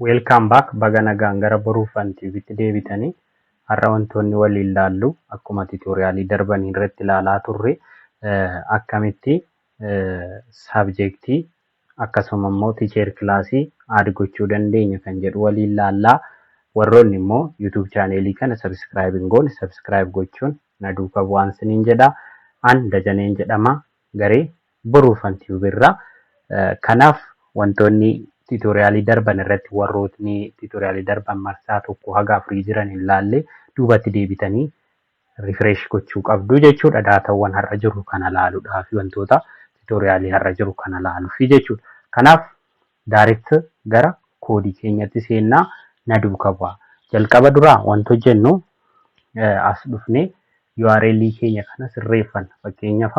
Welcome back baga nagaan gara Boruufan TV'tti deebitanii har'a wantoonni waliin ilaallu akkuma tiitoriyaalii darbanii irratti ilaalaa turre akkamitti saabjektii akkasuma immoo tiicher kilaasii aad gochuu dandeenya kan jedhu waliin ilaallaa. Warroonni immoo YouTube chaaneelii kana subscribe hin goone subscribe gochuun na duukaa bu'aa isiniin jedha. An Dajaneen jedhama garee Boruufan TV irraa. Kanaaf wantoonni tiitoriyaalii darban irratti warrootni tiitoriyaalii darban marsaa tokko haga 4 jiran hin laalle duubatti deebitanii refresh gochuu qabdu jechuudha. Daatawwan har'a jiru kana laaluudhaaf wantoota tiitoriyaalii har'a jiru kana laaluuf jechuudha. Kanaaf direct gara koodii keenyatti seennaa na duukaa bu'aa. Jalqaba duraa wanto jennu as dhufnee URL keenya kana sirreeffanna. Fakkeenyaaf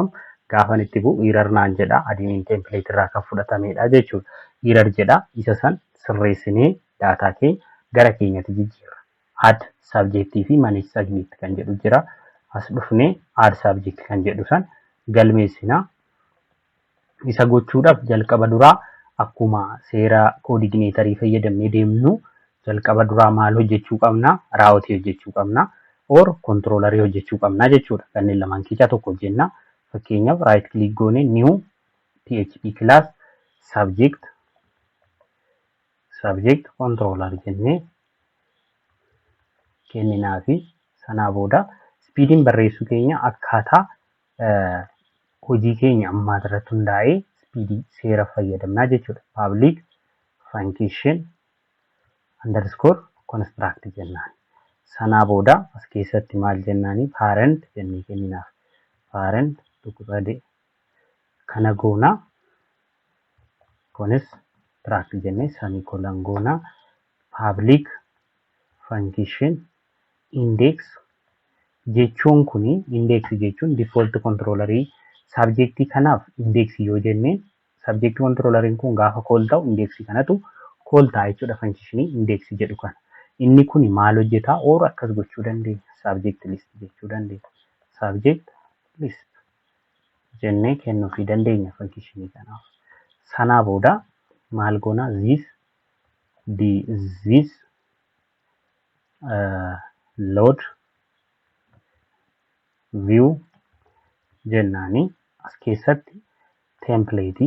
gaafan itti bu'u error naan jedha admin template irraa kan fudhatamedha jechuudha. Error jedha isa san sirreessinee daataa keenya gara keenyatti jijjiirra. Add subject fi manage subject kan jedhu jira. As dhufnee add subject kan jedhu san galmeessina. Isa gochuudhaaf jalqaba duraa akkuma seera coordinator fayyadamnee deemnu jalqaba duraa maal hojjechuu qabna? Raawwatii hojjechuu qabna or controller hojjechuu qabna jechuudha. Kanneen lamaan keessaa tokko hojjenna. Fakkeenyaaf right click goone new php class subject controller jennee kenninaa fi sanaa booda speediin barreessuu keenya akkaataa hojii keenya ammaa irratti hundaa'ee speedii seera fayyadamnaa jechuudha. Public function underscore construct jennaan. Sanaa booda as keessatti maal jennaani parent jennee kenninaaf. Parent tuqurade kana goona kunis track jennee semicolon goona. Public function index jechuun kuni index jechuun default controllerii subjectii kanaaf index yoo jenne subject controlleriin kun gaafa call ta'u index kanatu call ta'a jechuudha. Functionii index jedhu kana inni kuni maal hojjetaa or akkas gochuu dandeenya. Subject list jechuu dandeenya. Subject list jennee kennuufii dandeenya functionii kanaaf. Sanaa booda maal goona this load view jennaani as keessatti template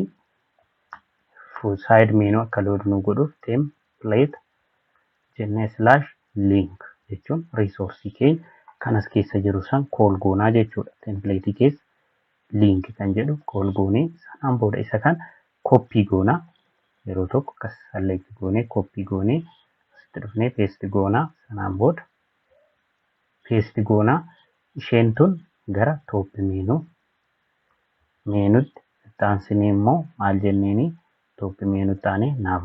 full side menu akka load nu godhuuf template jennee /link jechuun resource keenya kan as keessa jiru san call goonaa jechuudha. Template keessa link kan jedhu call goonee sanaan booda isa kan copy goonaa yeroo tokko akkas select goonee copy goonee asitti dhufnee paste goonaa sanaan booda paste goonaa isheen tun gara top menuutti taansinee immoo maal jenneeni top menu taane nav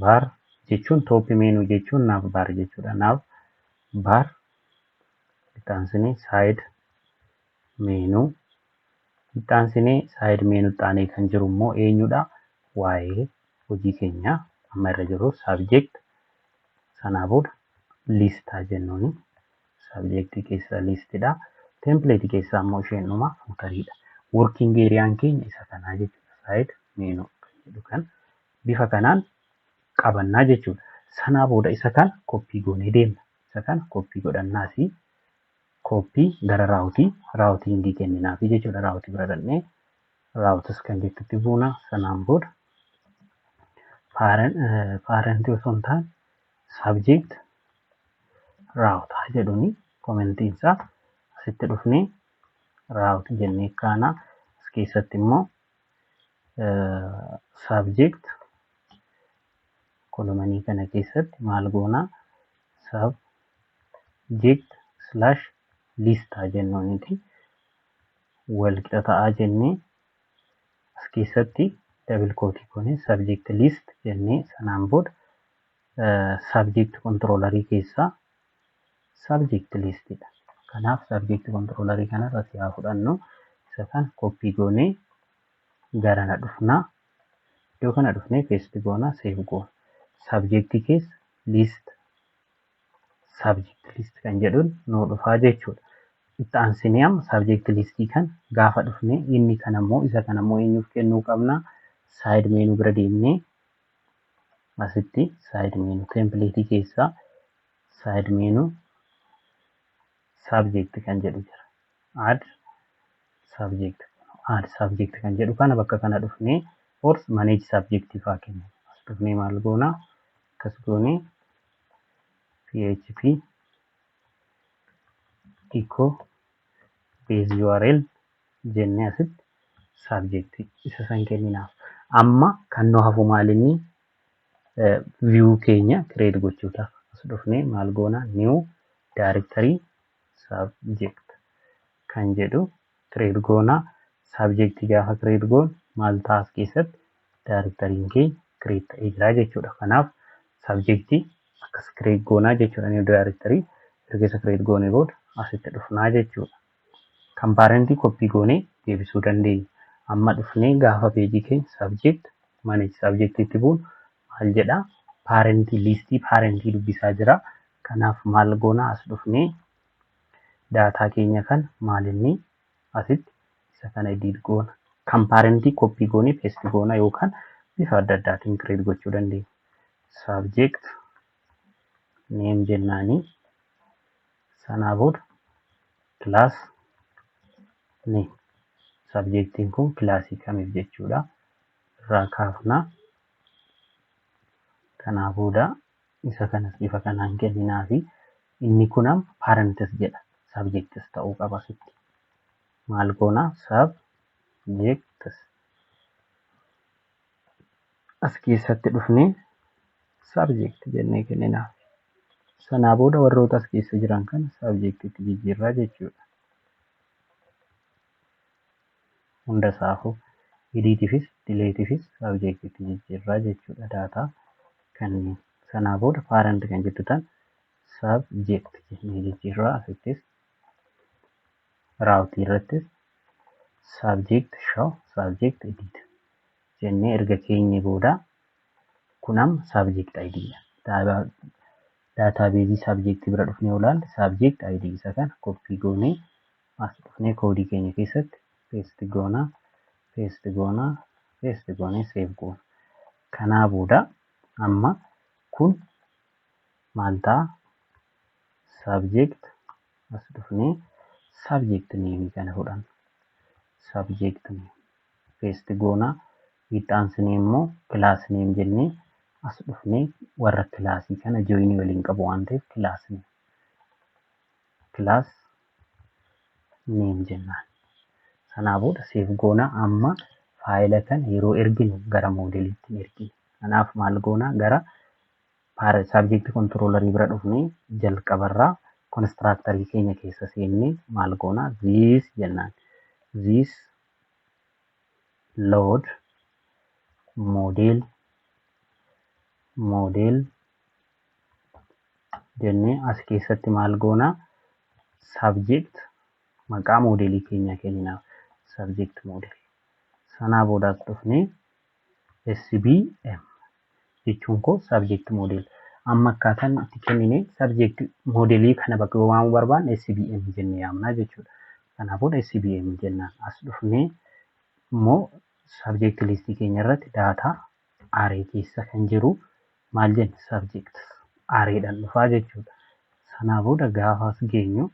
bar jechuun top menu jechuun nav bar jechuudha. Nav bar taansinee side menu taanee kan jiru immoo eenyudha? Waa'ee hojii keenya amma irra jiru subject sanaa booda list jennuuni. Subject keessa listidha. Template keessa immoo isheen dhuma footeridha. Working areaan keenya isa kanaa jechuudha. Side menu kan jedhu kan bifa kanaan qabannaa jechuudha. Sanaa booda isa kan copy goonee deemna. Isa kan copy godhannaasi copy gara raawutii indii kenninaafi jechuudha. Raawutii bira dhannee raawutis kan jettutti buuna. Sanaan booda parent osoo hin taane subject raawutaa jedhuni komentiin isaa asitti dhufnee raawutii jennee kaana as keessatti immoo subject kolomanii kana keessatti maal goonaa subject /list jennuuniti wal qixa ta'aa jennee as keessatti double quote goonee subject list jennee sanaan booda subject controllerii keessaa subject listidha. Kanaaf subject controllerii kana irratti haa fudhannu. Isa kan copy goonee gara na dhufnaa. Iddoo kana dhufnee paste goonaa save goona. Subject keessa list subject list kan jedhuun nuu dhufaa jechuudha. Itti aansinee amma subject listii kan gaafa dhufnee inni kanammoo isa kanammoo eenyuuf kennuu qabna? Side menu bira deemnee asitti side menu template keessa side menu subject kan jedhu jira. add subject kan jedhu kana bakka kana dhufnee or manage subject faa kenna. As dhufnee maal goona akkas goone php echo base url jennee asitti subject isa san kenninaaf. Amma kan nu hafu maalinni view keenya create gochuudhaaf as dhufnee maal goona new directory subject kan jedhu create goona. Subject gaafa create goon maal taas keessatti directory'n keenya create ta'ee jira jechuudha. Kanaaf subject akkas create goonaa jechuudha. New directory erga create goone booda asitti dhufnaa jechuudha. Kan parentii copy goonee deebisuu dandeenya. Amma dhufnee gaafa page keenya subject manage subject itti buun maal jedha parentii listii parentii dubbisaa jira. Kanaaf maal goona as dhufnee daataa keenya kan maalinni asitti isa kana edit goona. Kan parentii copy goonee paste goona yookaan bifa adda addaatiin create gochuu dandeenya. Subject name jennaani sanaa booda class name subjectiin kun kilaasii kamiif jechuudha irraa kaafna. Kanaa booda isa kanas bifa kanaan kenninaa fi inni kunam parents jedha subjects ta'uu qaba asitti. Maal goona subjects as keessatti dhufnee subject jennee kenninaaf. Sanaa booda warroota as keessa jiran kana subject itti jijjiirraa jechuudha. Hunda isaafuu editiifis dileetiifis subject itti jijjiirraa jechuudha daataa kanneen. Sanaa booda parent kan jettu tan subject jennee jijjiirraa asittis raawutii irrattis subject show subject edit jennee erga keenye booda kunam subject id database subject bira dhufnee ilaalle subject id isa kana copy goonee as dhufnee koodii keenya keessatti paste goonee save goona. Kanaa booda amma kun maal ta'a subject as dhufnee subject name kana fudhanna. Subject name paste goona. Ittaansinee immoo class name jennee as dhufnee warra kilaasii kana join waliin qabu waan ta'eef class name jennaan. Sanaa booda save goona. Amma faayila kana yeroo erginu gara moodeliitti ergina. Kanaaf maal goona gara subject controller bira dhufnee jalqabarraa constructorii keenya keessa seennee maal goona this jennaan. This load model jennee as keessatti maal goona subject maqaa modelii keenya kenninaaf subject model. Sanaa booda as dhufnee SBM jechuun koo subject model. Amma akkaataan itti kennine subject modelii kana bakka waamuu barbaanne SBM jennee yaamnaa jechuudha. Kanaa booda SBM jennaan. As dhufnee immoo subject listii keenya irratti daataa array keessa kan jiru maal jenna subject arraydhaan dhufaa jechuudha. Sanaa booda gaafa as geenyu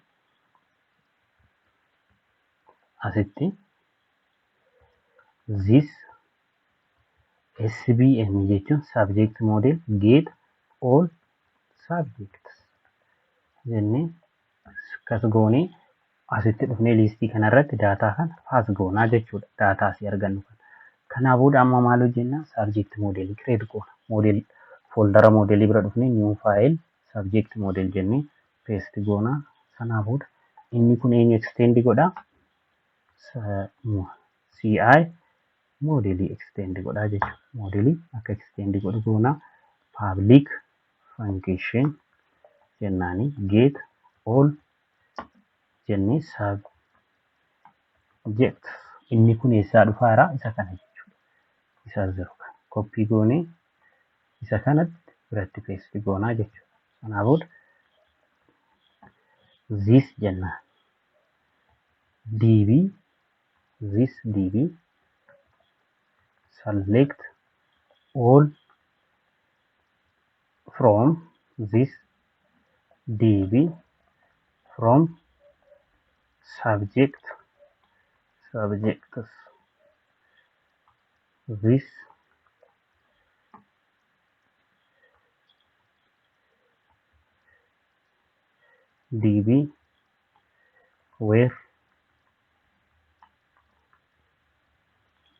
asitti this SBM jechuun subject model get all subjects jennee akkas goonee asitti dhufnee listii kanarratti daataa kana paas goonaa jechuudha. Daataa asii argannu kana. Kanaa booda amma maal hojjenna subject model create goona. Model foldara modelii bira dhufnee new file subject model jennee paste goona. Sanaa booda inni kun eenyu extend godha CI modelii extend godhaa jechuudha. Modelii akka extend godhu goona. Public function jennaani get all jennee subject inni kun eessaa dhufaara isa kana jechuudha. Isa jiru kana copy goonee isa kanatti biratti paste goonaa jechuudha. Sanaa booda this jennaan. This db select all from this db from subjects this db where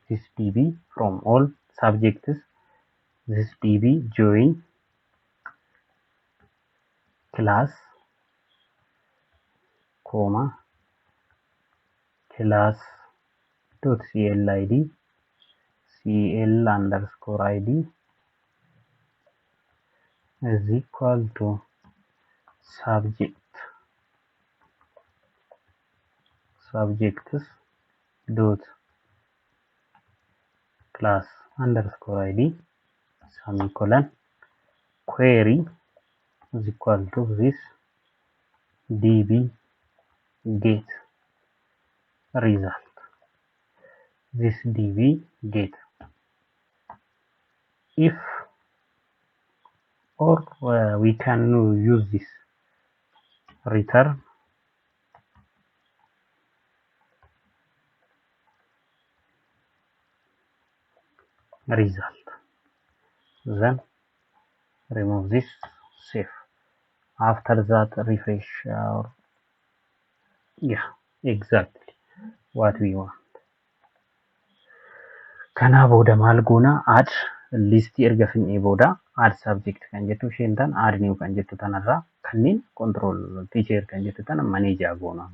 this db from all subjects this db join class comma class dot clid cl underscore id is equal to subjects dot class underscore id semicolon query is equal to this db get result. This db get if or we can use this return result, then remove this, save. After that refresh or yeah, exactly what we want. Kana booda maal goona add listii erga fin'ee booda add subject kan jettu isheen tan add new kan jettu tanarraa kanneen control teacher kan jettu tana manage goona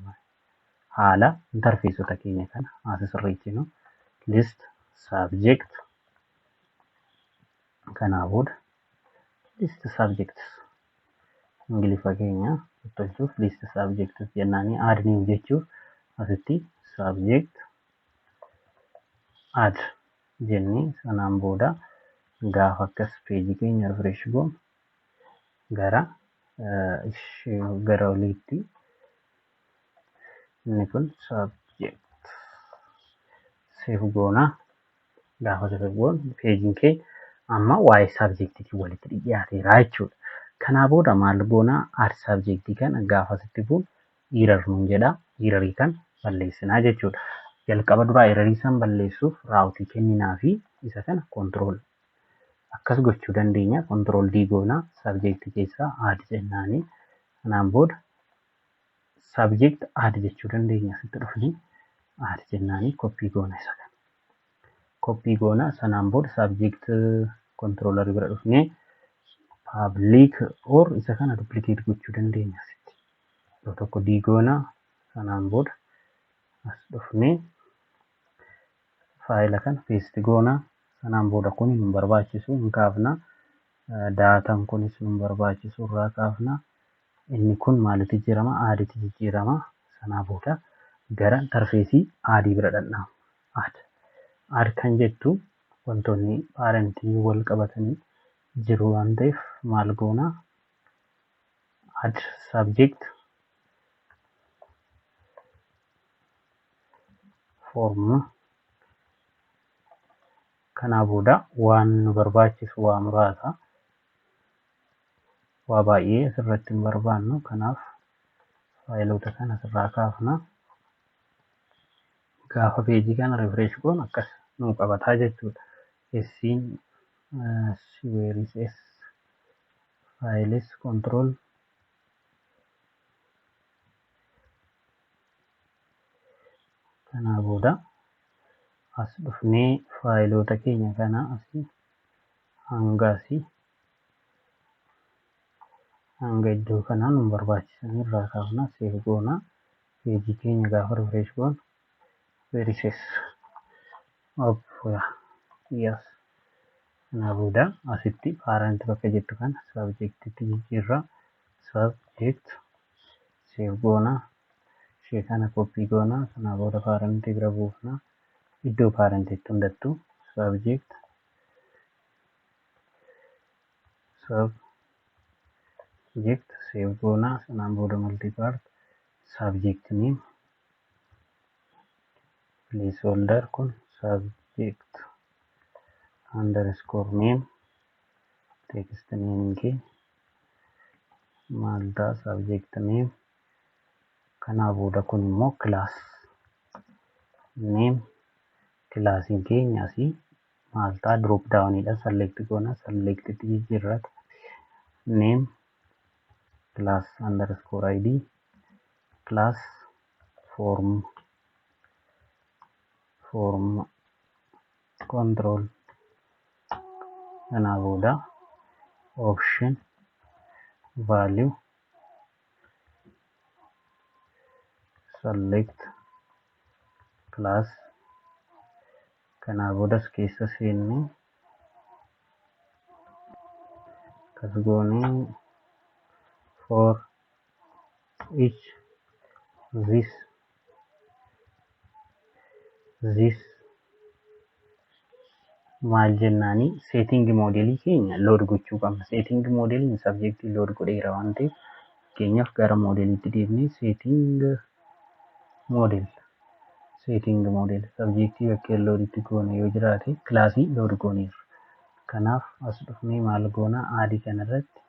haala interfeesota keenya kana as sirreessinu list subject kana booda list subjects ingiliffa keenya tolchuuf list subjects jennaanii add new jechuuf asitti subject add jennee sanaan booda gaafa akkas peejii keenya refresh goonu gara oliitti inni kun subject save goona gaafa save goonu peejiin kee amma waa'ee subjectii walitti dhiyaateera jechuudha. Kanaa booda maal goona add subjectii kana gaafa sitti bu'u error nuun jedha errorii kan balleessinaa jechuudha. Jalqaba duraa errorii san balleessuuf raawutii kenninaa fi isa kana control akkas gochuu dandeenya. Control D goona subject keessaa add jennaanii kanaan booda subject add jechuu dandeenya. Asitti dhufnee add jennaanii copy goona isa kana. Copy goona sanaan booda subject controller bira dhufnee public or isa kana duplicate gochuu dandeenya. Asitti yoo tokko D goona sanaan booda as dhufnee faayila kana paste goona sanaan booda kun nu barbaachisu hin kaafna daataan kunis nu barbaachisu irraa kaafna inni kun maalitti jijjiirama aaditti jijjiirama sanaa booda gara interfeesii aadii bira dhaqna aad kan jettu wantoonni paarentii wal qabatanii jiru waan ta'eef maal goona add subject form kanaa booda waan nu barbaachisu waa muraasa waa baay'ee asirratti hin barbaannu kanaaf faayilota kana asirraa kaafna gaafa peejii kana refresh goonu akkas nu qabataa jechuudha. Siin where is s files control kanaa booda as dhufnee faayilota keenya kana asii hanga asii hanga iddoo kanaa nu barbaachisan irraa kaafna save goona peejii keenya gaafa refresh goonu where is s yes kanaa booda asitti parent bakka jettu kana subjectitti jijjiirra subject save goona ishee kana copy goona kanaa booda parent bira buufna iddoo parentitti hundattuu subject save goona sanaan booda multipart subject name placeholder kun subject underscore name text name ke maalta subject name kana booda kun immoo class name classiin keenya asii maalta drop down dha select goona select jirrat name class underscore id class form control kana booda option value select class kana booda keessa seenne kasgoone for each this maal jennaani setting modelii keenya load gochuu qabna. Setting modeliin subjectii load godheera waan ta'eef keenyaaf gara modeliitti deebinee setting model subjectii bakka loaditti goone yoo jiraate classii load gooneerra. Kanaaf as dhufnee maal goona adii kanarratti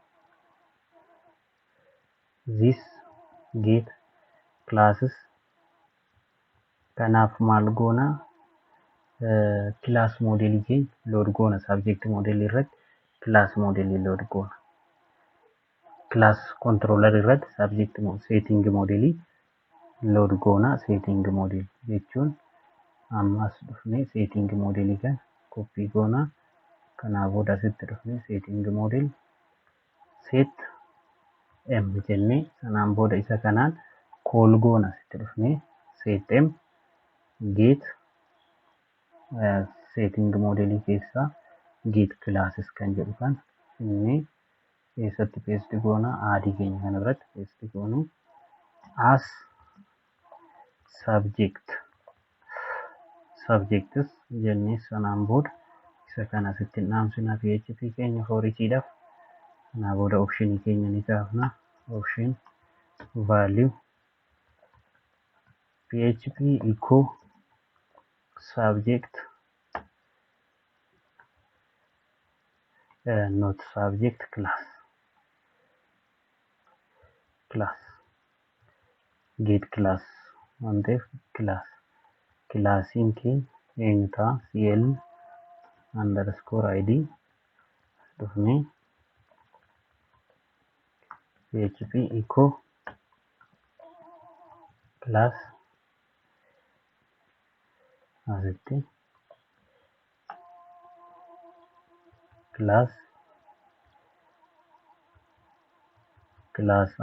this get classes kanaaf maal goona class modelii keenya load goona subject model irratti class modelii load goona class controller irratti subject setting modelii load goona setting model jechuun ammas dhufnee setting modelii kan copy goona kana booda asitti dhufnee setting model set m jennee sanaan booda isa kanaan call goona asitti dhufnee set m get setting modelii keessaa get classes kan jedhu kan inni keessatti paste goona adii keenya kana irratti paste goonu as subjects jennee sanaan booda isa kana asitti dhaamsina php keenya foorichiidhaaf kana booda option keenya ni kaafna option value php echo subject not subject class get class on the class in key enter cl underscore id dhufne php echo class asitti class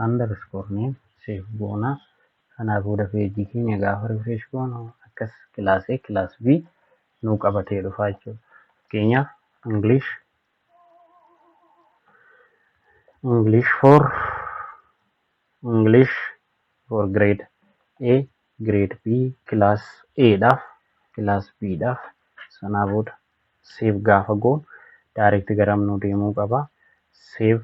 underscore name save goona kana booda page keenya gaafa refresh goonu akkas class A class B nu qabatee dhufa jechuudha. Fakkeenyaaf English for grade A grade B class A dhaaf class B dhaaf sana booda save gaafa goonu direct garam nu deemuu qaba. Save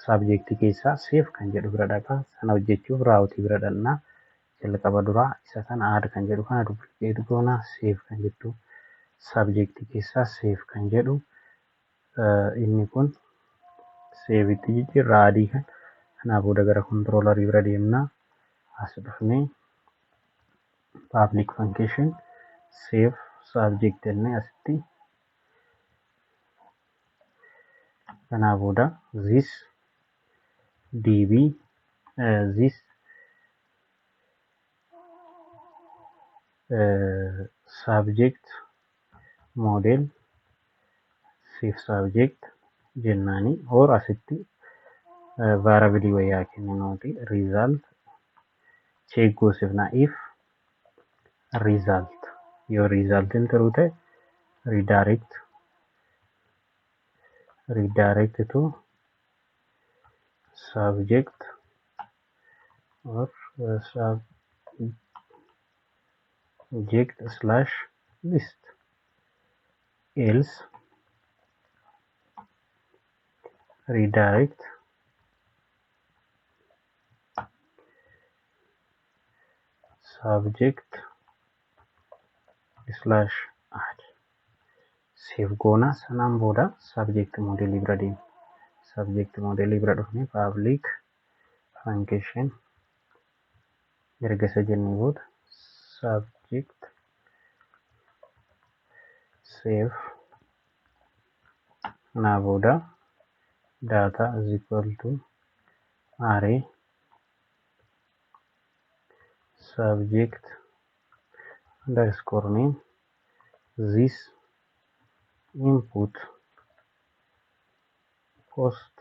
subject keessaa save kan jedhu bira dhaqaa sana hojjechuuf raawutii bira dhaqnaa jalqaba duraa isa kana add kan jedhu kana duplicate goona save kan jettu subject keessaa save kan jedhu inni kun save itti jijjiirra adii kan kana booda gara controller bira deemnaa as dhufnee public function save subject jennee asitti kana booda this db this subject model save subject jennaani or asitti variable wayyaa kenninuuti result check goosifna if result your result in true ta'e redirect to subject or subject slash list else redirect subject slash add save goona sanaan booda subject model bira deemna subject model bira dhufne public function erga isa jennee booda subject save kanaa booda data is equal to array subject underscore name this input post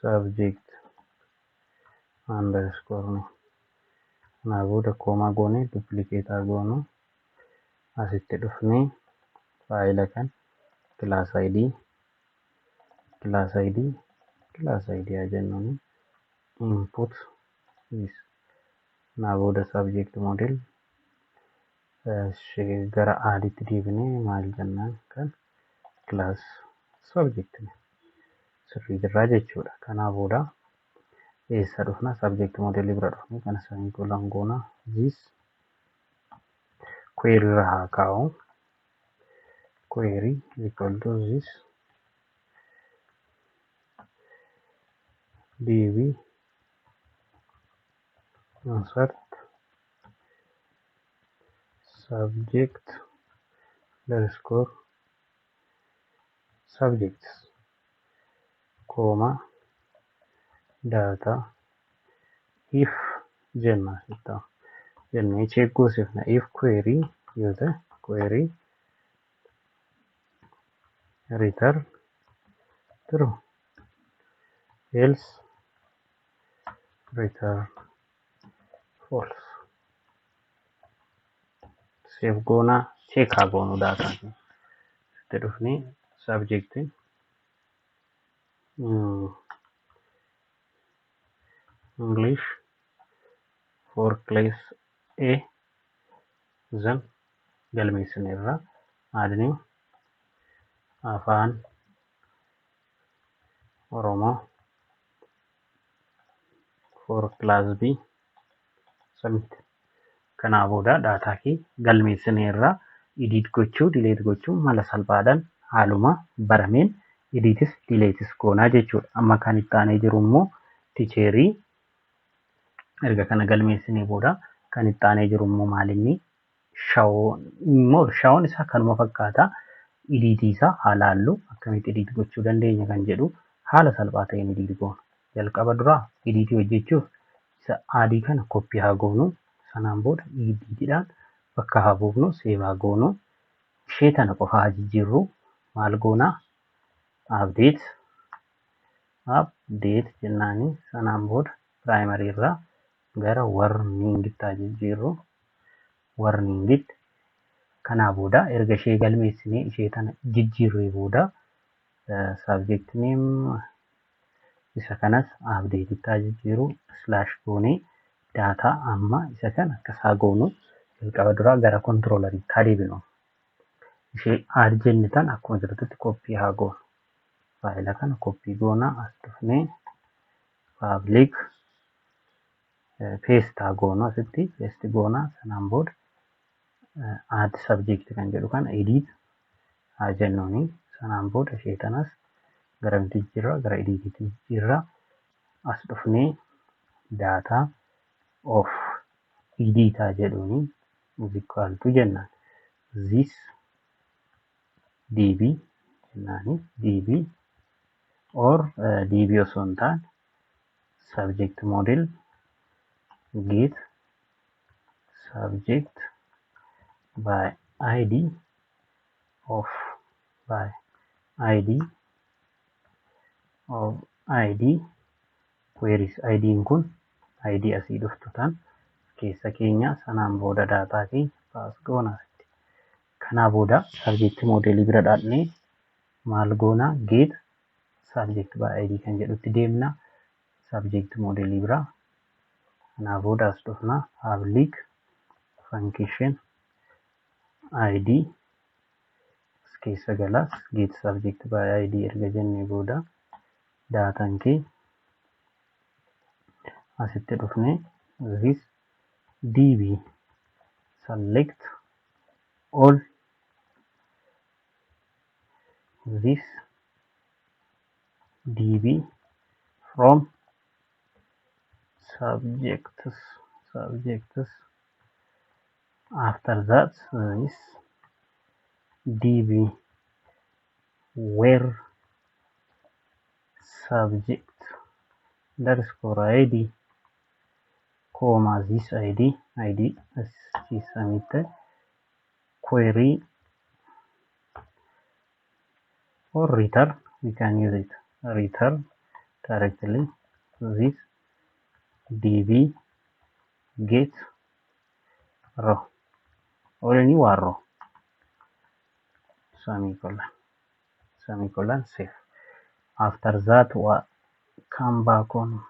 subject underscore name kanaa booda koomaa goone duplicator goonu asitti dhufnee faayila kan class id haa jennuun input is kanaa booda subject model gara aaditti deebinee maal jennaan kan class subject sirrii jirraa jechuudha. Kanaa booda eessa dhufna subject model bira dhufne kana semicolon goona this query irra haa kaa'u query equal to this db insert subject underscore subjects comma data if jenna sitta jennee check goosifna if query yoo ta'e query return true else return false save goona check haa goonu data itti dhufnee subject English for class A then galmeessineerra aadni afaan Oromoo for class B submit kanaa booda daataa kee galmeessineerra edit gochuu delete gochuu mala salphaadhaan haaluma barameen editis deletes goonaa jechuudha. Amma kan itti aanee jiru immoo ticheerii erga kana galmeessinee booda kan itti aanee jiru immoo maalinni shawoon isaa kanuma fakkaata editii isaa haala halluu akkamitti edit gochuu dandeenya kan jedhu haala salphaa ta'een edit goona. Jalqaba duraa editii hojjechuuf isa adii kana koppii haa goonu sanaan booda editiidhaan bakka haa buufnu save haa goonu ishee tana qofa haa jijjiirru maal goonaa update jennaani sanaan booda primary irraa gara warningitti haa jijjiirru warningitti kanaa booda erga ishee galmeessinee ishee tana jijjiirree booda subject name isa kanas update'itti haa jijjiirru slash goonee data amma isa kana akkas haa goonu jalqaba duraa gara controlleritti haa deebinu ishee add jenne tan akkuma jirtutti koppii haa goonu faayila kana koppii goona as dhufnee public paste haa goonu asitti paste goona sanaan booda add subject kan jedhu kana edit haa jennuuni sanaan booda ishee tanas gara miti jirra gara editiitti jirra as dhufnee data of edit haa jedhuuni is equal to jennaan this db jennaani db or db osoo hin taane subject model get subject by id of id queries id kun id asii dhuftu tan keessa keenya sanaan booda daataa fi paas goona kanaa booda subject modelii bira dhaadhee maal goona get subject by id kan jedhutti deemna subject modelii bira kanaa booda as dhufna public function id keessa galas get subject by id erga jennee booda daataan kee asitti dhufne this db select all this db from subjects. After that is db where subject underscore id comma this id is submitted query or return. We can use it return directly this db get row or any row semicolon save. After that come back on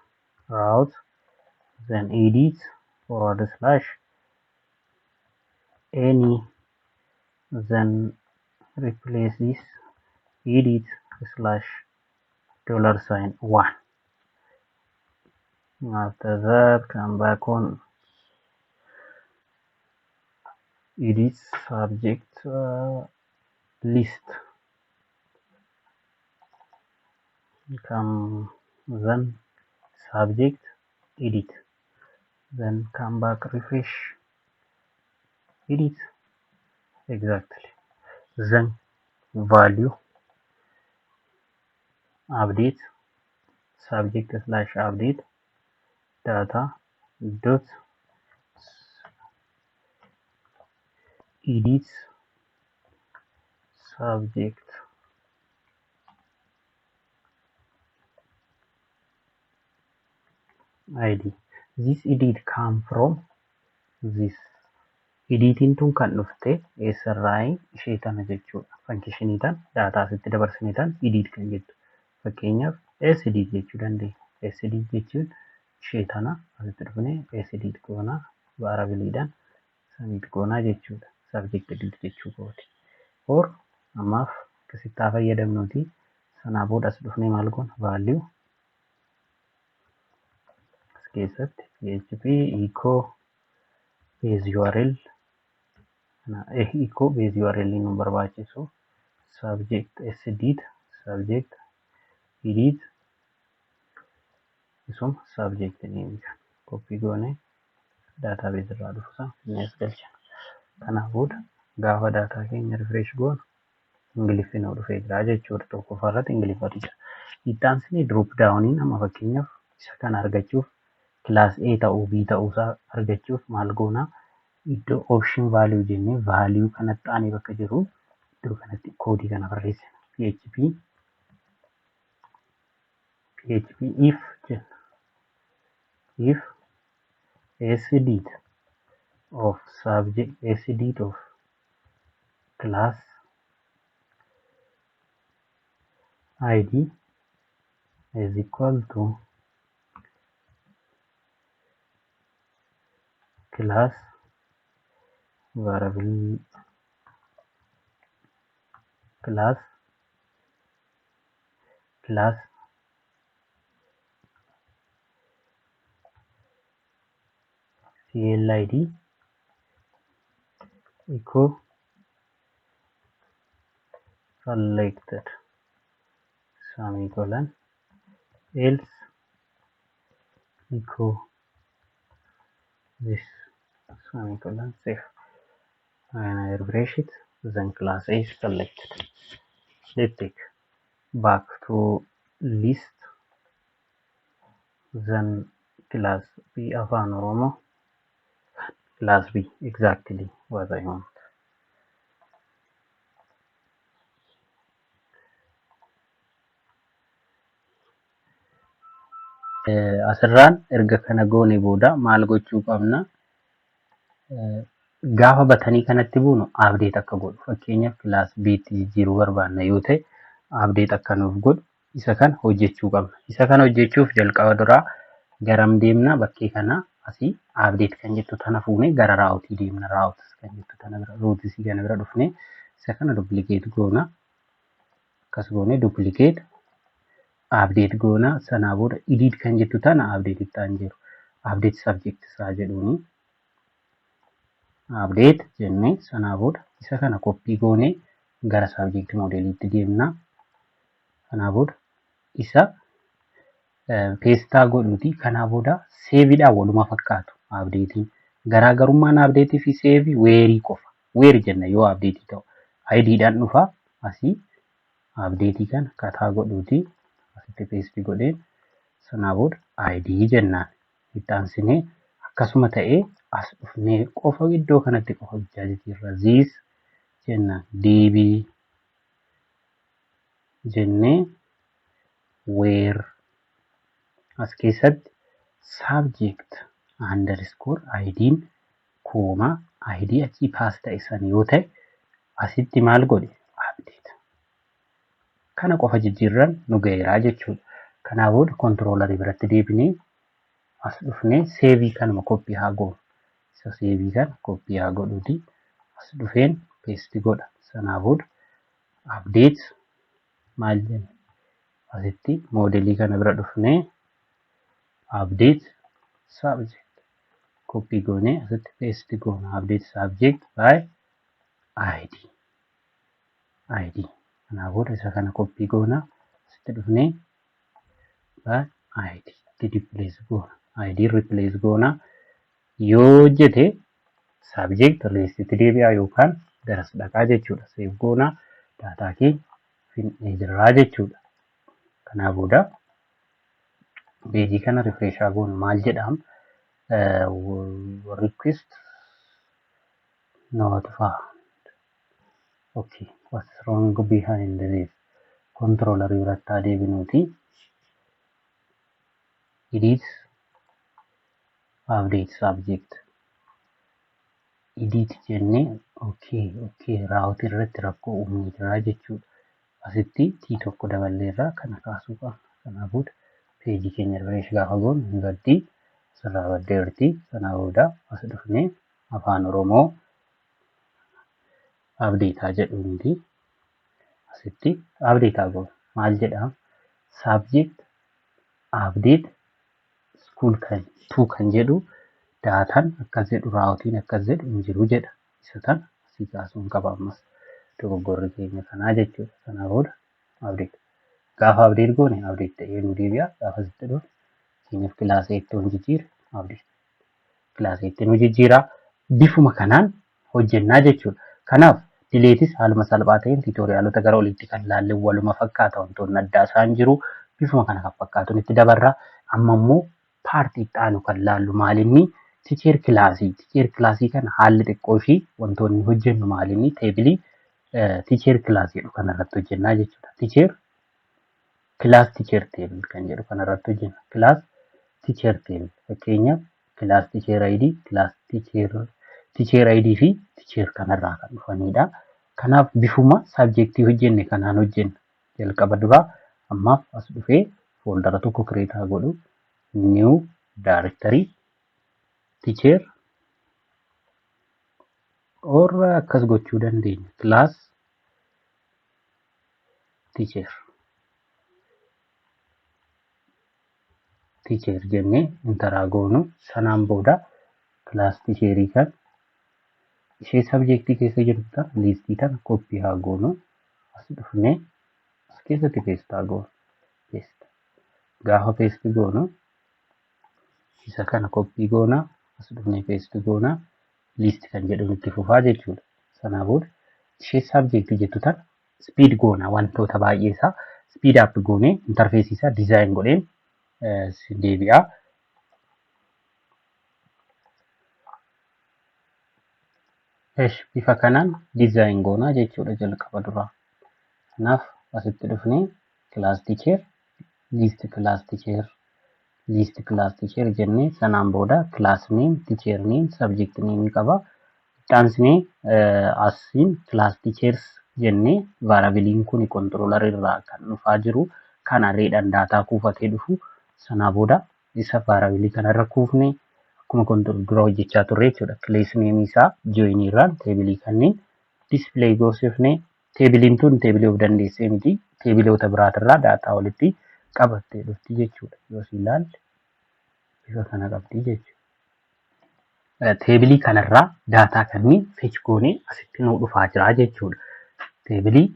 route, then edit / any, then replace this edit $1. After that come back on edit subject list, come then subject edit, then come back refresh edit exactly, then value update subject / update data dot edit subject id. This edit come from this. Editiin tun kan dhufte eessarraa ishee tana jechuudha. Fankishinii tan daataa asitti dabarsinee tan edit kan jettu. Fakkeenyaaf edit jechuu dandeenya. Edit jechuun ishee tana asitti dhufnee edit goonaa variableedhaan submit goonaa jechuudha. Subject edit jechuu kooti. Or ammaaf akkasitti haa fayyadamnuuti. Sanaa booda as dhufnee maal goona value as keessatti php echo base url echo base url nu barbaachisu subject edit subject edit isuma subject name copy goone database irraa dhufu san innis galcha. Kanaa booda gaafa daataa keenya refresh goonu ingiliffii nu dhufee jira jechuudha. Tokkoffaa irratti ingiliffatu jira. Ittaansii drop down'iin amma fakkeenyaaf isa kana argachuuf class A ta'uu B ta'uusaa argachuuf maal goonaa iddoo option value jennee value kanatti aanee bakka jiru iddoo kanatti koodii kana barreessina. php if jenna if edit of subject edit of class id is equal to class variable class clid echo selected semicolon else echo this semicolon save. When I refresh it, then class A is selected. Let's take back to list, then class B afaan Oromoo, class B exactly what I want. Asirraan erga kana goone booda maal gochuu qabna? Gaafa batanii kanatti buunu update akka godhu. Fakkeenyaaf class B'tti jijjiiruu barbaanna yoo ta'e update akka nuuf godhu isa kana hojjechuu qabna. Isa kana hojjechuuf jalqaba duraa garam deemna? Bakkee kana asii update kan jettu tana fuunee gara raawutii deemna. Raawutis kan jettu tana bira ruutisii kana bira dhufnee isa kana duplicate goona. Akkas goonee duplicate update goona. Sanaa booda edit kan jettu tana update itti aan jiru. Update subject isaa jedhuuni. Update jennee sanaa booda isa kana copy goonee gara subject modeliitti deemna. Sanaa booda isa peestaa godhuuti. Kanaa booda seeviidhaan waluma fakkaatu abdeetiin. Garaagarummaan abdeetii fi seevii weerii qofa. Weeri jenna yoo abdeetii ta'u. ID'dhaan dhufa asii abdeetii kana kataa godhuuti. Asitti peestii godheen sanaa booda ID jennaan. Itti aansinee akkasuma ta'ee as dhufnee qofa iddoo kanatti qofa bichaa jirra. Ziis jennaan. DB jennee where as keessatti subject underscore id'n kooma id achii paas ta'e san yoo ta'e asitti maal godhe update kana qofa jijjiirran nu gaheeraa jechuudha. Kanaa booda kontiroolarii biratti deebinee as dhufnee seevii kanuma koppii haa goonu. Isa seevii kana koppii haa godhuuti. As dhufeen peesti godha. Sanaa booda update maal jenna asitti moodelii kana bira dhufnee update subject koppii goonee asitti peesti goona. Update subject by id kanaa booda isa kana koppii goona. Asitti dhufnee by id itti replace goona. id replace goona. Yoo hojjete subject reestitti deebi'a yookaan garas dhaqaa jechuudha. Save goona. Daataa keenya fin'ee jirraa jechuudha. Kanaa booda peejii kana refreeshaa goonu maal jedham request not found. Okay, what's wrong behind this? Controller biratti deebinuuti. Edit update subject. Edit jennee okay raawutii irratti rakkoo uumuu jira jechuudha. Asitti T tokko daballeerraa kana kaasuu qabna. Kanaa booda peejii keenya refresh gaafa goonu hin gaddi asirraa baddeerti. Sanaa booda as dhufnee afaan Oromoo abdeetaa jedhuunti. Asitti abdeetaa goonu maal jedhama subject update school kan jedhu daataan akkas jedhu raawutiin akkas jedhu hin jiru jedha. Isa kana asii kaasuun qaba ammas dogoggorri keenya kanaa jechuudha. Sanaa booda update gaafa update goone update ta'ee nu deebi'a. Gaafa asitti dhufu keenyaaf kilaasa itti nu jijjiira update kilaasa itti nu jijjiira. Bifuma kanaan hojjennaa jechuudha. Kanaaf dileetis haaluma salphaa ta'een tiitoriyaalota gara olitti kan laalle waluma fakkaata wantoonni addaa isaan jiru. Bifuma kana kan fakkaatuun itti dabarra. Amma immoo paartii itti aanu kan laallu maalinni ticheer kilaasii. Ticheer kilaasii kana haalli xiqqoo fi wantoonni hojjennu maalinni teebilii ticheer kilaasii jedhu kanarratti hojjennaa jechuudha. Ticheer kilaas ticheer teebil kan jedhu kanarratti hojjenna. Kilaas ticheer teebil fakkeenyaaf kilaas ticheer ID, kilaas ticheer ID fi ticheer kanarraa kan dhufanidha. Kanaaf bifuma saabjektii hojjenne kanaan hojjenna. Jalqaba duraa ammaaf as dhufee fooldara tokko kireetaa godhu new directory teacher or akkas gochuu dandeenya class teacher jennee interaa goonu sanaan booda class teacherii kan ishee sabjektii keessa jirtu tan liistii tan koppii haa goonu as dhufnee as keessatti peestaa goonu peesta gaafa peesti goonu isa kana koppii goona as dhufnee peesti goona liistii kan jedhu itti fufaa jechuudha. Sanaa booda ishee sabjektii jettu tan speed goona wantoota baay'ee isaa speed up goonee interfeesii isaa dizaayin godheen deebi'aa. Bifa kanaan dizaayin goonaa jechuudha jalqaba duraa. Kanaaf asitti dhufnee class teacher list class teacher jennee sanaan booda class name teacher name subject name qaba. Itaansnee asiin class teachers jennee variabiliin kun controller irraa kan dhufaa jiru kan arreedhaan daataa kuufatee dhufu sanaa booda isa variabilii kanarra kuufnee akkuma controller dura hojjechaa turre jechuudha. Class name isaa join irraan teebilii kanneen display goosifnee teebiliin tun teebilii of dandeessee miti teebiloota biraatirraa daataa walitti qabattee dhufti jechuudha. Yoo ilaalle bifa kana qabdi jechuudha. Teebilii kanarraa daataa kanneen fetch goonee asitti nuu dhufaa jira jechuudha. Teebilii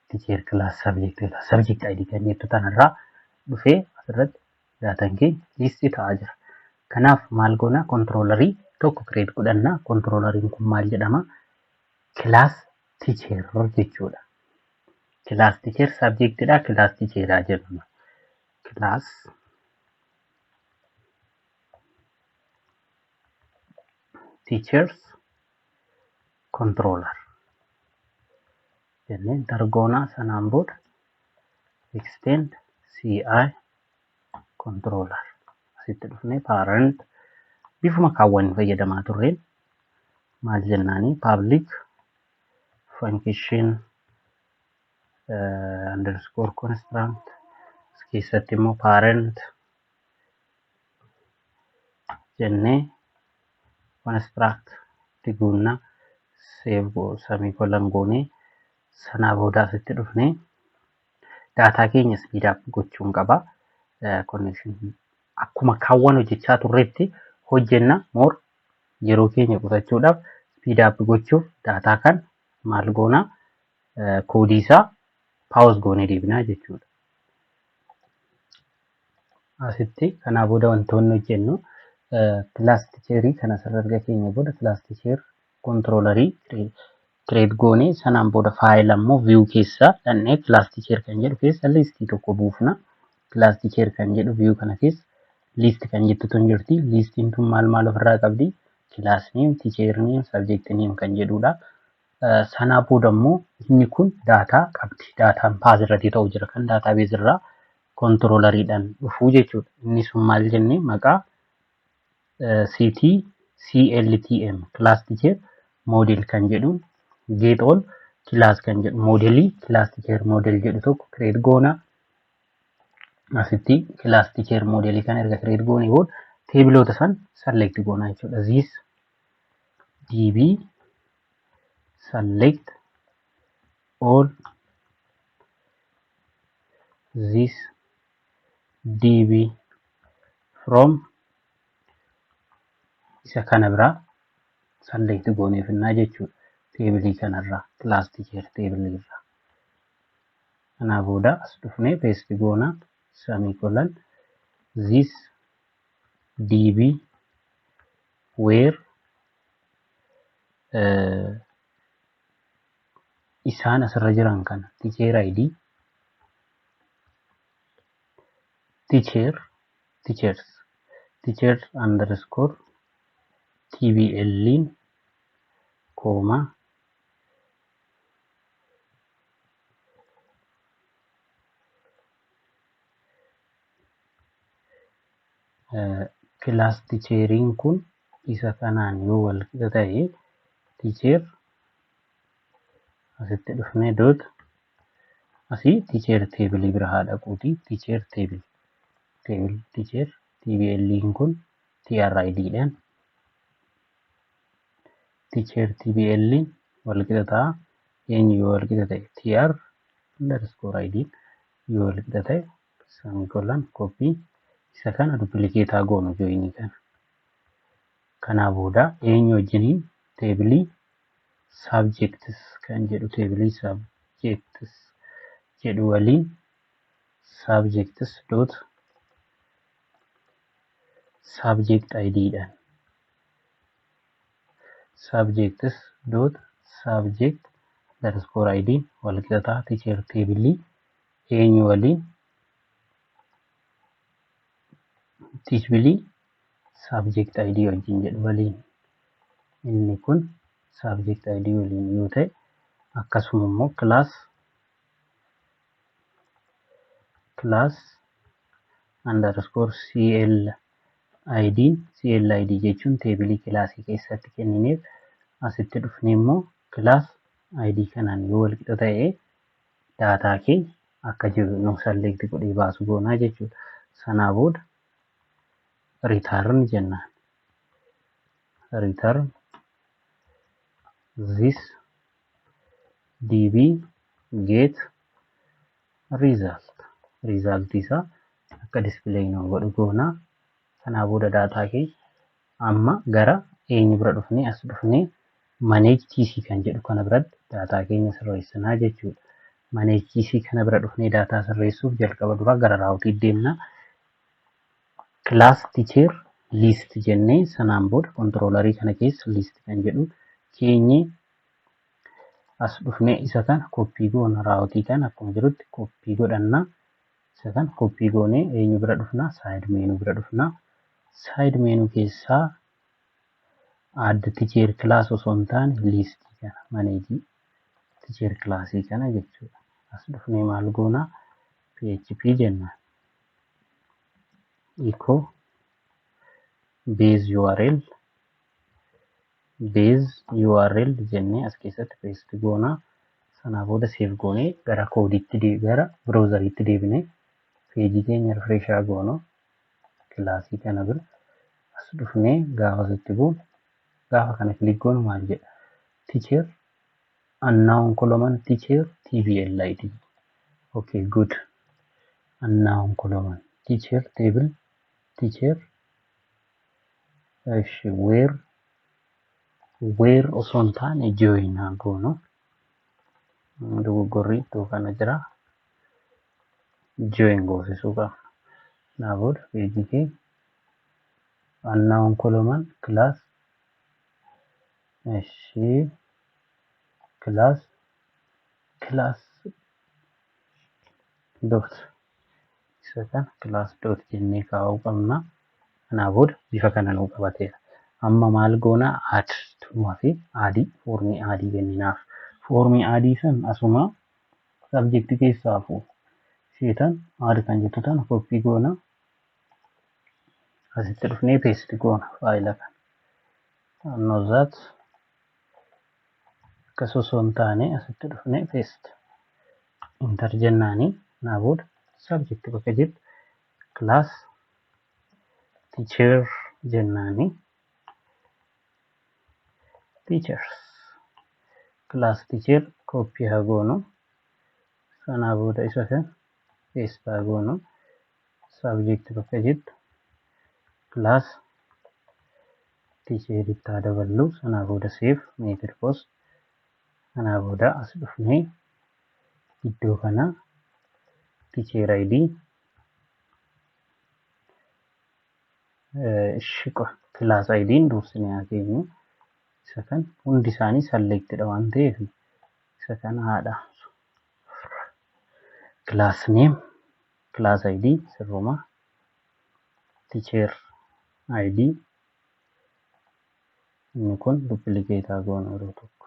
teacher class subject ID kan jettu kanarraa dhufee asirratti daataan keenya liistii ta'aa jira. Kanaaf maal goona kontiroolarii tokko kireet godhannaa. Kontiroolariin kun maal jedhama? Kilaas tiicheer jechuudha. Kilaas tiicheer sabjektiidha. Kilaas tiicheeraa jedhama. Kilaas teachers controller jennee dargoonaa sanaan booda extend ci controller asitti dhufnee parent bifuma kaawwanni fayyadamaa turreen maal jennaanii public function underscore construct keessatti immoo parent jennee construct tiguuna save semicolon goonee sanaa booda asitti dhufnee daataa keenya speed up gochuun qaba. Connection akkuma kaawwan hojjechaa turreetti hojjenna. More yeroo keenya qusachuudhaaf speed up gochuuf daataa kan maal goona koodii isaa pause goonee deebinaa jechuudha. Asitti kanaa booda wantoonni hojjennu kilaas tiicheerii kana sararga keenya booda kilaas tiicheer kontiroolarii kireet goonee sanaan booda faayila immoo viyuu keessaa dhannee kilaas tiicheer kan jedhu keessa liistii tokko buufna. Kilaas tiicheer kan jedhu viyuu kana keessa liistii kan jettutu hin jirti. Liistiin tun maal ofirraa qabdi? Kilaas neem, tiicheer neem, sabjekti neem kan jedhudha. Sanaa booda immoo inni kun daataa qabdi. Daataan paas irratti ta'u jira kan daataa beez irraa kontiroolariidhaan dhufuu jechuudha. Inni sun maal jennee maqaa CLTM class teacher model kan jedhuun get all class kan jedhu modelii class teacher model jedhu tokko create goona. Asitti class teacher modelii kan erga create goone booda teebiloota san select goona jechuudha. This db select all this db from isa kana biraa select gooneefannaa jechuudha. Teebilii kanarraa class teacher teebilii irraa. Kanaa booda as dhufnee paste goona semicolon this db where isaan asirra jiran kana teacher id teachers underscore tblin comma class teacheriin kun isa kanaan yoo wal qixa ta'e teacher asitti dhufnee dot asii teacher table bira haa dhaquuti. Teacher table teacher tblin kun trid dhaan teacher tblin wal qixa ta'a. Eenyu yoo wal qixa ta'e tr underscore id yoo wal qixa ta'e semicolon copy isa kana duplicate'aa goonu joinii kana. Kanaa booda eenyu wajjiniin teebilii subjects kan jedhu teebilii subjects jedhu waliin subjects dot subject id dhaan subjects dot subject underscore id wal qixa ta'a. Teacher teebilii eenyu waliin teebilii subject id wajjin jedhu waliin. Inni kun subject id waliin yoo ta'e akkasuma immoo class underscore clid jechuun teebilii kilaasii keessatti kennineef asitti dhufnee immoo class id kanaan yoo wal qixa ta'e daataa keenya akka jiru nu select godhee baasu goonaa jechuudha. Sanaa booda return jennaan. Return this db get result isaa akka display nu godhu goona. Kanaa booda daataa keenya amma gara eenyu bira dhufnee as dhufnee manage tc kan jedhu kana biratti daataa keenya sirreessinaa jechuudha. maneekiisii kana bira dhufnee daataa sirreessuuf jalqaba dura gara raawutii deemna. Class teacher list jennee sanaan booda controller kana keessa list kan jedhu keenye as dhufnee isa kana koppii goona raawutii kana akkuma jirutti koppii godhanna. Isa kana koppii goonee eenyu bira dhufna? Side menu bira dhufna. Side menu keessaa add teacher class osoo hin taane list kana manage teacher class kana jechuudha. As dhufnee maal goona? PHP jenna. Echo base URL jennee as keessatti paste goona. Sanaa booda save goonee gara koodiitti gara browseriitti deebinee peejii keenya refresh goonu kilaasii kana bira as dhufnee gaafa sitti bu'u gaafa kana click goonu maal jedha? Teacher unknown column teacher TBLID. Okay, good. Unknown column teacher table teacher where osoo hin taane join goonu. Dogoggorri iddoo kana jira. Join goosisuu qaba. Naa booda peejii kee unknown column class dot isa kana class dot jennee kaa'uu qabna. Kanaa booda bifa kana nuu qabateera. Amma maal goona? Add tumaa fi adii foormii adii kenninaaf. Foormii adii san asuma subject keessaa fuudhu. Isheetan add kan jettu tana koppii goona. Asitti dhufnee paste goona faayila kana. Nozaat akkas osoo hin taane asitti dhufnee paste. Enter jennaanii naa booda subject bakka jirtu class teacher jennaanii teachers class teacher koppii haa goonu. Sanaa booda isa kan paste haa goonu. Subject bakka jirtu class teacher itti haa daballu. Sanaa booda save method post. Sanaa booda as dhufnee iddoo kana teacher ID class ID dursine haa keenyu. Isa kan hundi isaanii selectedha waan ta'eef isa kana haadha. Class name class ID sirruma teacher ID inni kun duplicate haa goonu yeroo tokko.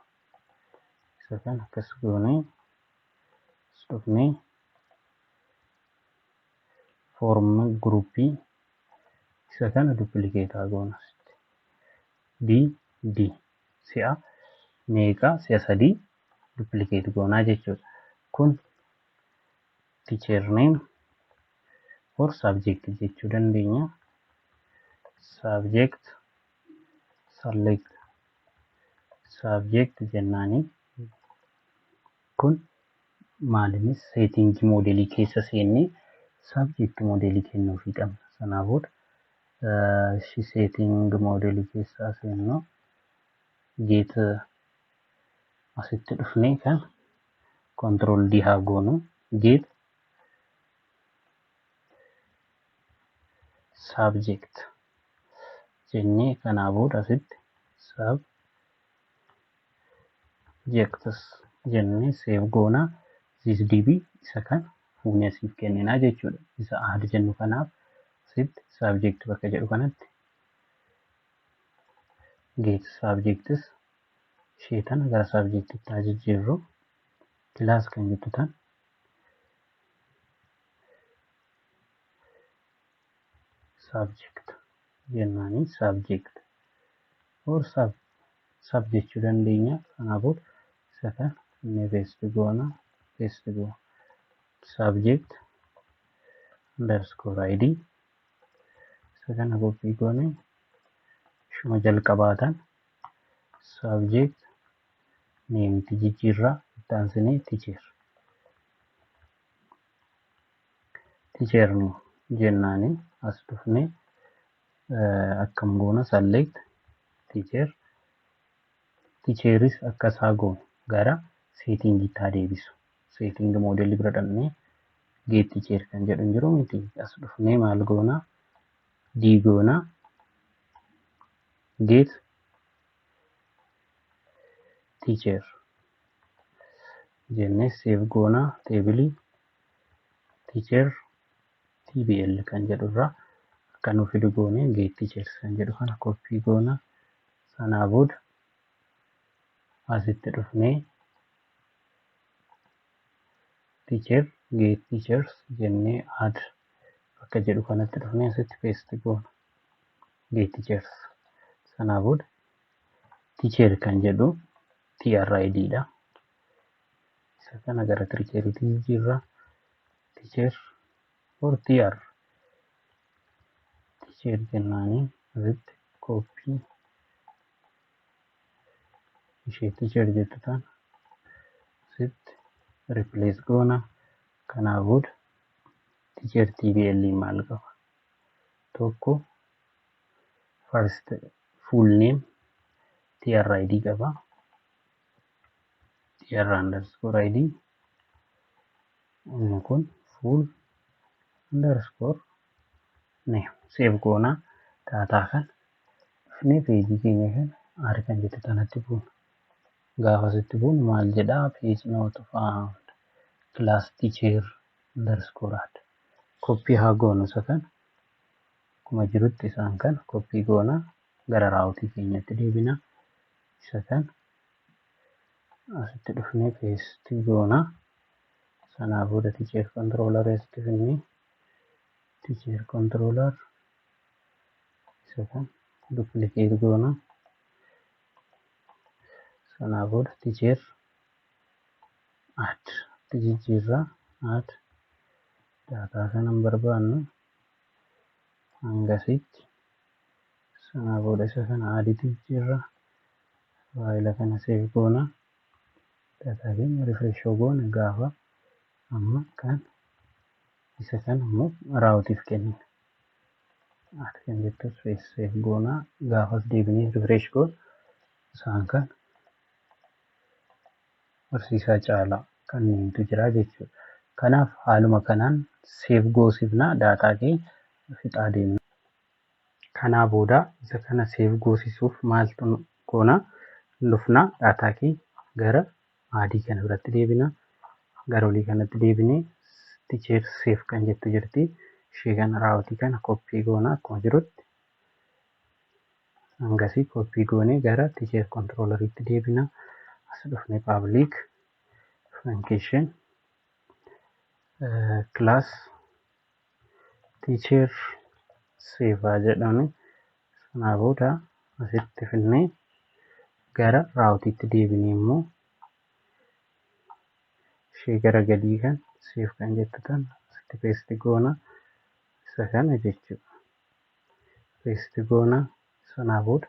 Isa kana akkas goonee dhufnee form groupii isa kana duplicate haa goonu. D si'a meeqa? Si'a sadii duplicate goonaa jechuudha. Kun teacher name or subject jechuu dandeenya. Subject select subject jennaanii kun maalinis setting modelii keessa seennee subject modelii kennuufii qabna. Sanaa booda setting modelii keessaa seennu get asitti dhufnee kan control D haa goonu. Get subject jennee kanaa booda asitti subjects jennee save goona. Sysdb isa kan fuunee asiif kenninaa jechuudha. Isa add jennu kanaaf asitti subject bakka jedhu kanatti get subjects ishee tana gara subjectitti haa jijjiirru. Class kan jettu tan subject jennaanii subject or sub jechuu dandeenya. Kanaa booda isa kan inni paste goona. Subject underscore ID isa kana koppii goone ishuma jalqabaatan subject name itti jijjiirraa itti aansinee teacher name jennaanii as dhufnee akkam goona select teacheris akkas haa goonu gara setting itti haa deebisu. setting model bira dhaqnee get teacher kan jedhu hin jiru miti. As dhufnee maal goona d goona get teacher jennee save goona table teacher tbl kan jedhu irraa akka nu fidu goone get teachers kan jedhu kana copy goona. Sanaa booda asitti dhufnee teacher get teachers jennee add bakka jedhu kanatti dhufnee asitti paste goona get teachers. Sanaa booda teacher kan jedhu TRID dha. Isa kana gara teacheritti jijjiirra. Teacher or TR teacher jennaanii asitti copy ishee teacher jettu tan asitti replace goona. Kanaa booda teacher TBL maal qaba tokko first full name TRID qaba TR_ID inni kun full underscore name save goona. Daataa kan dhufnee peejii keenya kan aari kan jettu tanatti buuna. Gaafa sitti buunu maal jedhaa page not found class teacher underscore add copy haa goonu. Isa kan akkuma jirutti isaan kan copy goona gara raawutii keenyatti deebina. Isa kan asitti dhufnee paste goona. Sanaa booda teacher controller asitti finnee teacher controller isa kan duplicate goona. Sanaa booda teacher add jijjiirra add daataa kanan barbaannu hangasitti. Sanaa booda isa kana add jijjiirra faayila kana save goona. Daataa keenya refresh goona gaafa amma kan isa kan immoo raawutiif kennina. Add kan jettu save goona. Gaafas deebinee refresh goona. Isaan kan barsiisaa Caalaa kanneentu jira jechuudha. Kanaaf haaluma kanaan save goosifna daataa keenya fixaa deemna. Kanaa booda isa kana save goosisuuf maaltu goona dhufna daataa keenya gara adii kana biratti deebina. Gara olii kanatti deebinee teacher save kan jettu jirti. Ishee kana raawutii kana copy goona akkuma jirutti. Hangasii copy goonee gara teacher controlleritti deebina. As dhufnee public function class teacher save jedhame. Sanaa booda asitti finnee gara raawutiitti deebinee immoo ishee gara gadii kan save kan jettu tan asitti paste goona. Isa kana jechuudha. Paste goona. Sanaa booda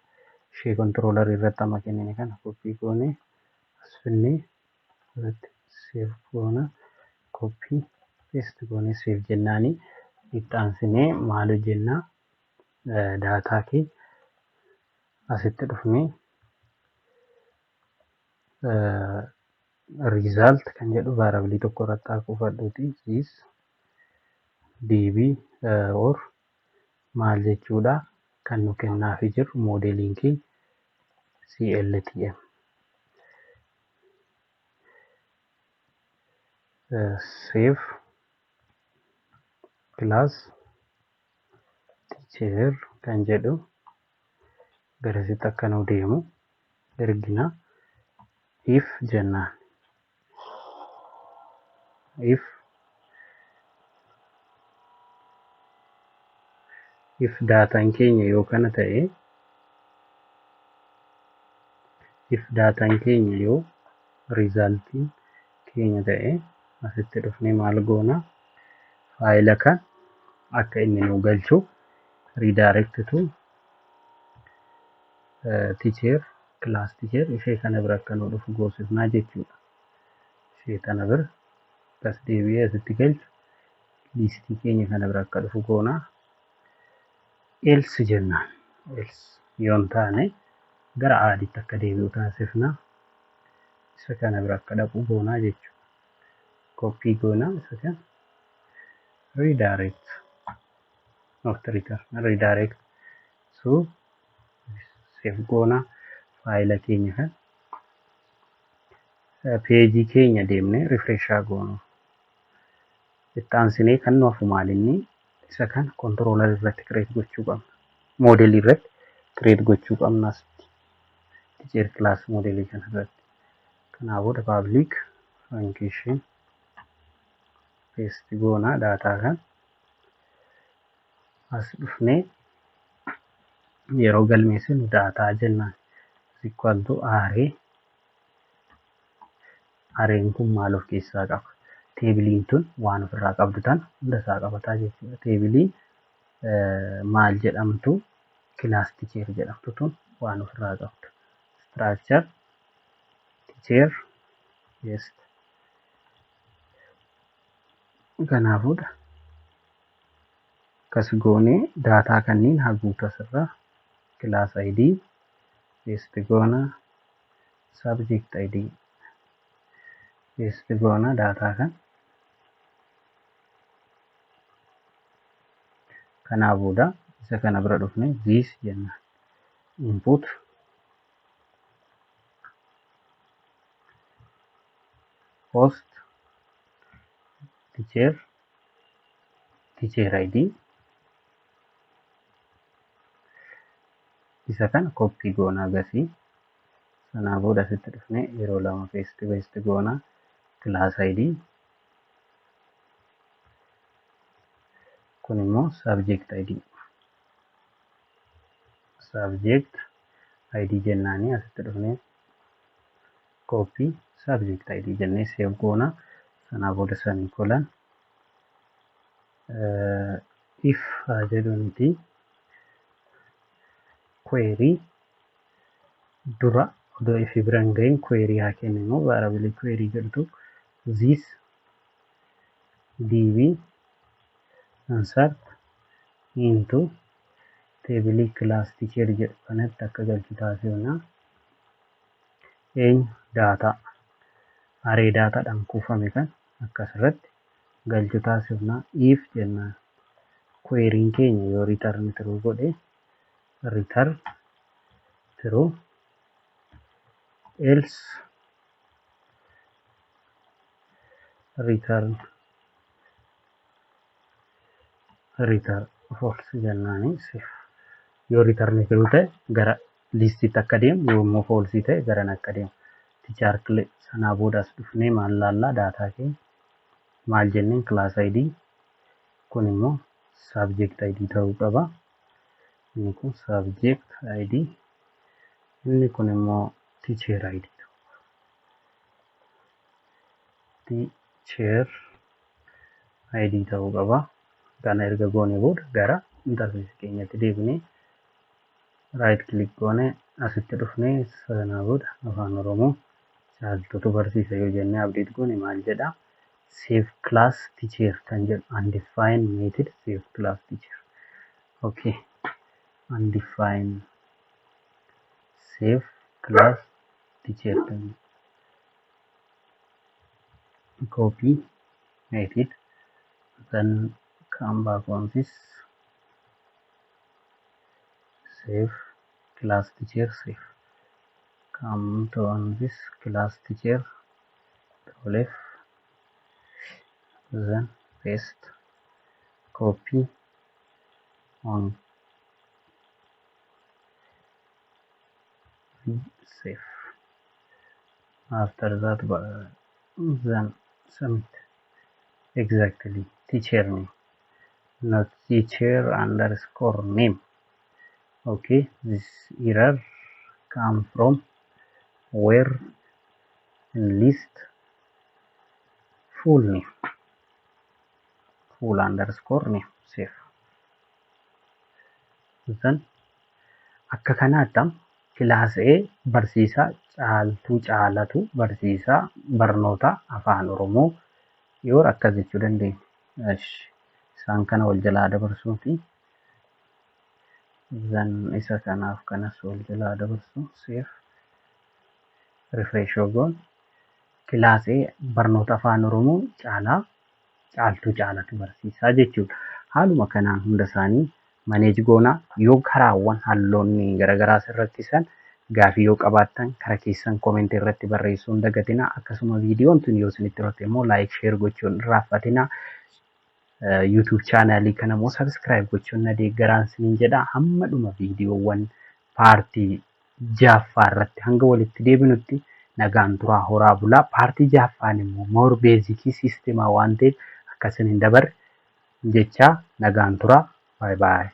ishee controller irratti amma kennine kana copy goonee as finnee asitti save goona. Copy paste goonee save jennaanii itti aansinee maal hojjennaa daataa kee asitti dhufnee result kan jedhu variable tokko irratti haa kuufadhuuti is db or maal jechuudha kan nu kennaafi jiru moodeliin keenya CLTM save class teacher kan jedhu garasitti akka nu deemu ergina. If jennaan if daataan keenya yoo kana ta'e if daataan keenya yoo resultiin keenya ta'e asitti dhufnee maal goona faayila kan akka inni nu galchu redirect to teacher class teacher ishee kana bira akka nu dhufu goosifnaa jechuudha. Ishee kana bira as deebi'ee asitti galchu listii keenya kana bira akka dhufu goona. Else jennaan else yoon taane gara aadiitti akka deebi'u taasifna. Isa kana bira akka dhaqu goonaa jechuudha. copy goona isa kan redirect not return redirect so save goona faayila keenya kan peejii keenya deemnee refresh goonu ittaansinee kan nu hafu maalinni isa kan controller irratti create gochuu qabna model irratti create gochuu qabna teacher class model kan irratti kanaafuu public function paste goona data kan as dhufnee yeroo galmeessinu data jennaan equal to array'n kun maal of keessaa qaba teebiliin tun waan ofirraa qabdu tan hunda isaa qabataa jechuudha teebiliin maal jedhamtu class teacher jedhamtu tun waan ofirraa qabdu structure teacher yes kanaafudha kas goonee data kanneen haguutu asirraa class id paste goona subject id paste goona data kan kanaafuudha isa kana bira dhufne this jenna input host teacher id isa kana copy goona agasii sanaafuudha asitti dhufne yeroo lama paste goona class id kun immoo subject id jennaanii asitti dhufne copy subject id jennee save goona sanaafuudha semicolon if jedhamti query dura odoo if biraan gahin query haa kennu variable query jedhutu this db insert into table class teacher jedhu kanatti akka galchu taasifna data array data dhaan kuufame kan akkasirratti galchu taasifna if jennaan query keenya yoo return true godhe return true else return false jennaani yoo return true ta'e gara listitti akka deemu yoo immoo false ta'e gara akka deemu teacher sanaa boodas dhufnee maal laallaa data keenya maal jenneen class id kun immoo subject id ta'uu qaba inni kun subject id inni kun immoo teacher id ta'uu qaba kana erga goone booda gara interface keenyatti deebinee right click goone asitti dhufnee sanaa booda afaan oromoo caaltuutu barsiisa yoo jennee update goone maal jedha save class teacher kan jedhu undefined method save class teacher okay undefined save class teacher kan copy method then come back on this save class teacher save come to on this class teacher to left then paste copy on save after that then submit exactly teacher name not teacher underscore name okay this error come from where in list full name full underscore name save then akka kanaatam class A barsiisaa caalatu barsiisaa barnoota afaan oromoo yoo akkas jechuu dandeenya isaan kana wal jalaa dabarsuuti then isa kanaaf kanas wal jalaa dabarsu save refresh goon kilaasee barnoota afaan Oromoo caaltuu caalatu barsiisaa jechuudha. Haaluma kanaan hunda isaanii maneej goonaa. Yoo karaawwan haalonni garaagaraa asirratti isaan gaafii yoo qabaattan karaa keessan koomentii irratti barreessuu hin dagatinaa. Akkasuma viidiyoon tun yoo isinitti tolte immoo laayik sheer gochuun hin irraanfatinaa. YouTube chaanaalii kana immoo sabiskiraayib gochuun na deeggaraa isiniin jedha. Hamma dhuma viidiyoowwan paartii 6ffaa irratti hanga walitti deebinutti nagaan turaa horaa bulaa. Paartii 6ffaan immoo moor beezikii siisteemaa waan ta'eef akkasiin hin dabarre jechaa nagaan turaa. Baay baay.